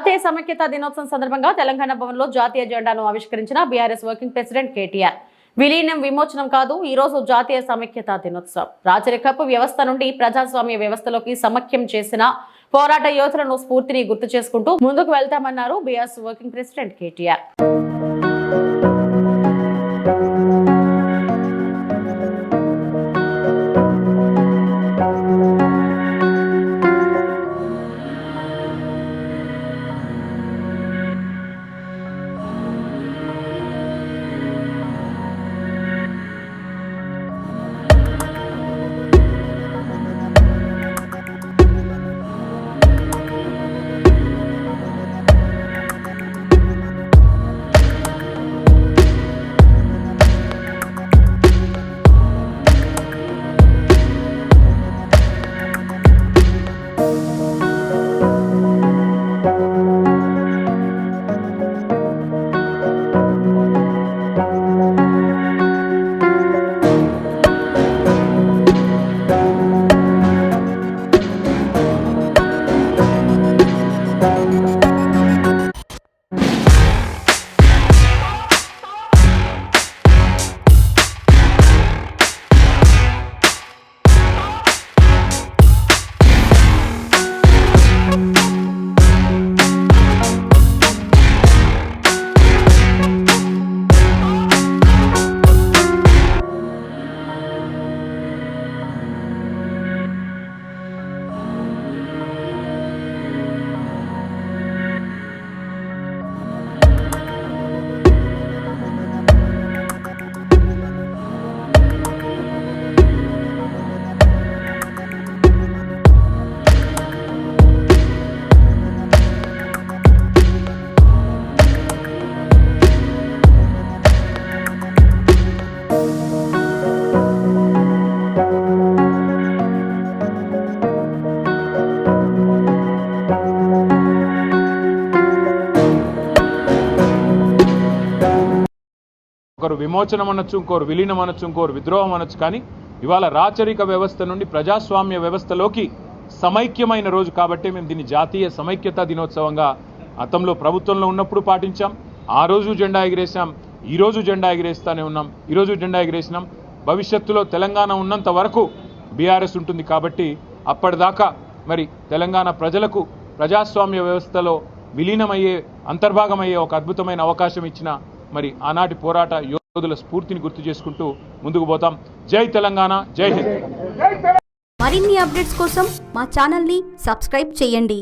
జాతీయ సమైక్యతా దినోత్సవం సందర్భంగా తెలంగాణ భవన్లో జాతీయ జెండాను ఆవిష్కరించిన బీఆర్ఎస్ వర్కింగ్ ప్రెసిడెంట్ కేటీఆర్. విలీనం విమోచనం కాదు, ఈ రోజు జాతీయ సమైక్యతా దినోత్సవం. రాచరికపు వ్యవస్థ నుండి ప్రజాస్వామ్య వ్యవస్థలోకి సమైక్యం చేసిన పోరాట యోధులను స్ఫూర్తిని గుర్తు చేసుకుంటూ ముందుకు వెళ్తామన్నారు బీఆర్ఎస్ వర్కింగ్ ప్రెసిడెంట్ కేటీఆర్. ఒకరు విమోచనం అనొచ్చు, ఇంకోరు విలీనం అనొచ్చు, ఇంకోరు విద్రోహం అనొచ్చు. కానీ ఇవాళ రాచరిక వ్యవస్థ నుండి ప్రజాస్వామ్య వ్యవస్థలోకి సమైక్యమైన రోజు కాబట్టి మేము దీన్ని జాతీయ సమైక్యతా దినోత్సవంగా గతంలో ప్రభుత్వంలో ఉన్నప్పుడు పాటించాం. ఆ రోజు జెండా ఎగిరేసాం, ఈరోజు జెండా ఎగిరేస్తానే ఉన్నాం. ఈరోజు జెండా ఎగిరేసినాం. భవిష్యత్తులో తెలంగాణ ఉన్నంత వరకు బీఆర్ఎస్ ఉంటుంది కాబట్టి అప్పటిదాకా మరి తెలంగాణ ప్రజలకు ప్రజాస్వామ్య వ్యవస్థలో విలీనమయ్యే, అంతర్భాగమయ్యే ఒక అద్భుతమైన అవకాశం ఇచ్చిన మరి ఆనాటి పోరాట యోధుల స్ఫూర్తిని గుర్తు చేసుకుంటూ ముందుకు పోతాం. జై తెలంగాణ, జై హింద్. మరిన్ని అప్డేట్స్ కోసం మా ఛానల్ని సబ్స్క్రైబ్ చేయండి.